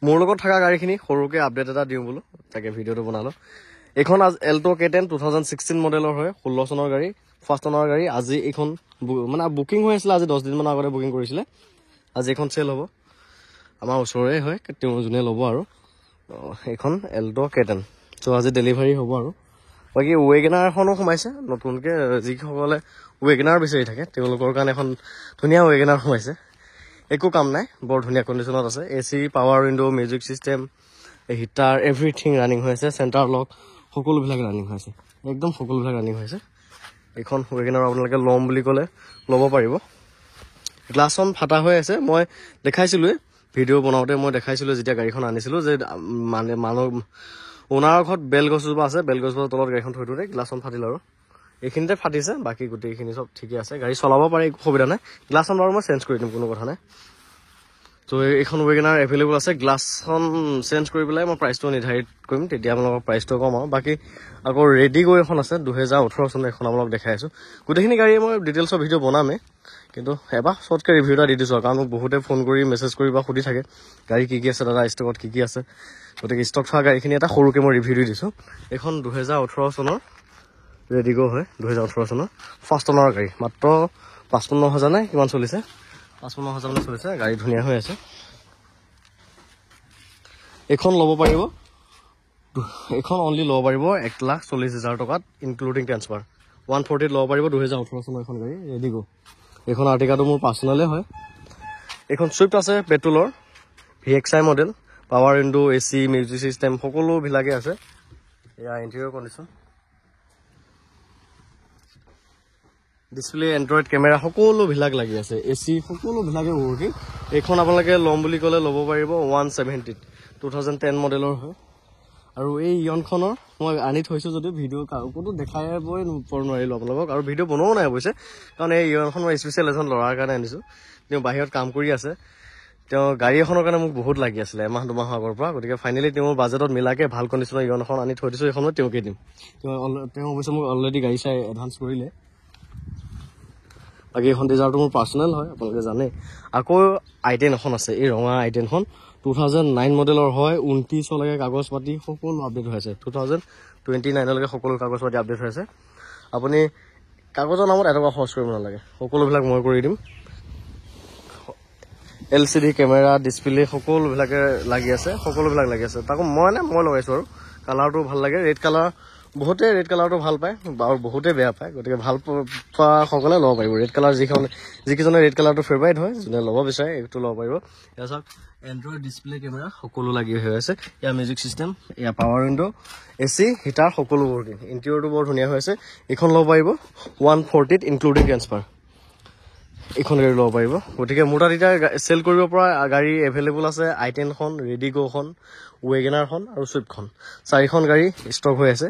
মোৰ লগত থকা গাড়ীখিনি সৰুকৈ আপডেট এটা দিওঁ বোলো, তাকে ভিডিঅ'টো বনালোঁ। এইখন এল্টো K10 2016 মডেলৰ হয়, 16 চনৰ গাড়ী, ফাৰ্ষ্ট অনাৰ গাড়ী। আজি এইখন মানে বুকিং হৈ আছিলে, আজি 10 দিনমানৰ আগতে বুকিং কৰিছিলে। আজি এইখন চেল হ'ব, আমাৰ ওচৰৰে হয়, তেওঁ যোনে ল'ব আৰু এইখন এল্টো K10। চ' আজি ডেলিভাৰী হ'ব আৰু বাকী ৱেগনাৰ এখনো সোমাইছে নতুনকৈ। যিসকলে ৱেগনাৰ বিচাৰি থাকে তেওঁলোকৰ কাৰণে এখন ধুনীয়া ৱেগনাৰ সোমাইছে। একো কাম নাই, বৰ ধুনীয়া কণ্ডিশ্যনত আছে। AC, power window', music system, heater, everything running হৈ আছে। চেণ্টাৰ লক সকলোবিলাক ৰানিং হৈ আছে, একদম সকলোবিলাক ৰানিং হৈ আছে। এইখন ৱেগনাৰ আপোনালোকে ল'ম বুলি ক'লে ল'ব পাৰিব। গ্লাছখন ফাটা হৈ আছে, মই দেখাইছিলোঁৱে ভিডিঅ' বনাওঁতে, মই দেখাইছিলোঁ যেতিয়া গাড়ীখন আনিছিলোঁ যে মানুহ অ'নাৰৰ ঘৰত বেলগছজোপা আছে, বেলগছজোপাৰ তলত গাড়ীখন থৈ থোঁতে গ্লাছখন ফাটিল আৰু এইখিনিতে ফাটিছে, বাকী গোটেইখিনি চব ঠিকে আছে। গাড়ী চলাব পাৰে, একো সুবিধা নাই। গ্লাছখন বাৰু মই চেঞ্জ কৰি দিম, কোনো কথা নাই। ত' এইখন ৱেগনাৰ এভেইলেবল আছে। গ্লাছখন চেঞ্জ কৰি পেলাই মই প্ৰাইচটো নিৰ্ধাৰিত কৰিম, তেতিয়া আপোনালোকৰ প্ৰাইচটো কম আৰু। বাকী আকৌ ৰেডিগ' এখন আছে 2018 চনৰ, এখন আপোনালোকক দেখাই আছোঁ। গোটেইখিনি গাড়ী মই ডিটেইলছৰ ভিডিঅ' বনামেই, কিন্তু এবাৰ শ্বৰ্টকৈ ৰিভিউ এটা দি দিছোঁ, কাৰণ মোক বহুতে ফোন কৰি মেছেজ কৰি বা সুধি থাকে গাড়ী কি কি আছে দাদা, ষ্টকত কি কি আছে। গতিকে ষ্টক থকা গাড়ীখিনি এটা সৰুকৈ মই ৰিভিউ দি দিছোঁ। এইখন 2018 চনৰ ৰেডিগ' হয়, 2018 চনৰ ফাৰ্ষ্ট অনাৰ গাড়ী। মাত্ৰ 55,000 নাই কিমান চলিছে, 55,000 মান চলিছে। গাড়ী ধুনীয়া হৈ আছে। এইখন ল'ব পাৰিব, এইখন অনলি ল'ব পাৰিব 1,40,000 টকাত ইনক্লুডিং ট্ৰেন্সফাৰ। 140 ল'ব পাৰিব। 2018 চনৰ এখন গাড়ী ৰেডিগ'। এইখন আৰ্টিকাটো মোৰ পাৰ্চনেলে হয়। এইখন চুইফ্ট আছে পেট্ৰলৰ, VXI model, power window', AC, music system সকলোবিলাকে আছে। এয়া interior condition, display, Android camera সকলোবিলাক লাগি আছে। AC সকলোবিলাকে ৱৰ্কিং। এইখন আপোনালোকে ল'ম বুলি ক'লে ল'ব পাৰিব 170, 2010 মডেলৰ হয়। আৰু এই ইয়নখনৰ মই আনি থৈছোঁ যদিও ভিডিঅ' ক'তো দেখাবই নোৱাৰিলোঁ আপোনালোকক, আৰু ভিডিঅ' বনোৱাও নাই অৱশ্যে, কাৰণ এই ইয়নখন মই স্পেচিয়েল এজন ল'ৰাৰ কাৰণে আনিছোঁ। তেওঁ বাহিৰত কাম কৰি আছে, তেওঁ গাড়ী এখনৰ কাৰণে মোক বহুত লাগি আছিলে এমাহ দুমাহৰ আগৰ পৰা। গতিকে ফাইনেলি তেওঁৰ বাজেটত মিলাকৈ ভাল কণ্ডিশ্যনৰ ইয়ন এখন আনি থৈ দিছোঁ। এইখন মই তেওঁকে দিম। তেওঁ অৱশ্যে মোক অলৰেডি গাড়ী চাই এডভান্স কৰিলে। বাকী এইখন ডিজাৰটো মোৰ পাৰ্চনেল হয়, আপোনালোকে জানে। আকৌ i10 এখন আছে, এই ৰঙা i10খন 2009 মডেলৰ হয়। 29লৈকে কাগজ পাতি সকলো আপডেট হৈ আছে, 2029লৈকে সকলো কাগজ পাতি আপডেট হৈ আছে। আপুনি কাগজৰ নামত এটকা খৰচ কৰিব নালাগে, সকলোবিলাক মই কৰি দিম। LCD কেমেৰা, ডিছপ্লে সকলোবিলাকে লাগি আছে, সকলোবিলাক লাগি আছে। তাকো মই লগাইছোঁ আৰু কালাৰটো ভাল লাগে। ৰেড কালাৰ, বহুতে ৰেড কালাৰটো ভাল পায় আৰু বহুতে বেয়া পায়। গতিকে ভাল পোৱা সকলে ল'ব পাৰিব। ৰেড কালাৰ যিকেইজনে ৰেড কালাৰটো ফেভাৰিট হয়, যোনে ল'ব বিচাৰে এইটো ল'ব পাৰিব। এয়া চাওক, এণ্ড্ৰইড ডিছপ্লে কেমেৰা সকলো লাগি হৈ আছে। এয়া মিউজিক ছিষ্টেম, এয়া পাৱাৰ উইণ্ড', AC, হিটাৰ সকলো ৱৰ্কিং। ইণ্টেৰিয়ৰটো বৰ ধুনীয়া হৈ আছে। এইখন ল'ব পাৰিব 140 ইনক্লুডিং ট্ৰেন্সফাৰ। এইখন গাড়ী ল'ব পাৰিব। গতিকে মোৰ তাত এতিয়া চেল কৰিব পৰা গাড়ী এভেইলেবল আছে। i10খন, ৰেডিগ'খন, ৱেগনাৰখন আৰু চুইফ্টখন, 4খন গাড়ী ষ্টক হৈ আছে।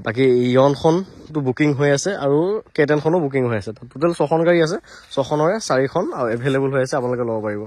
বাকী ইয়নখনটো বুকিং হৈ আছে আৰু K10খনো বুকিং হৈ আছে। টোটেল 6খন গাড়ী আছে, 6খনৰে 4খন এভেইলেবল হৈ আছে, আপোনালোকে ল'ব পাৰিব।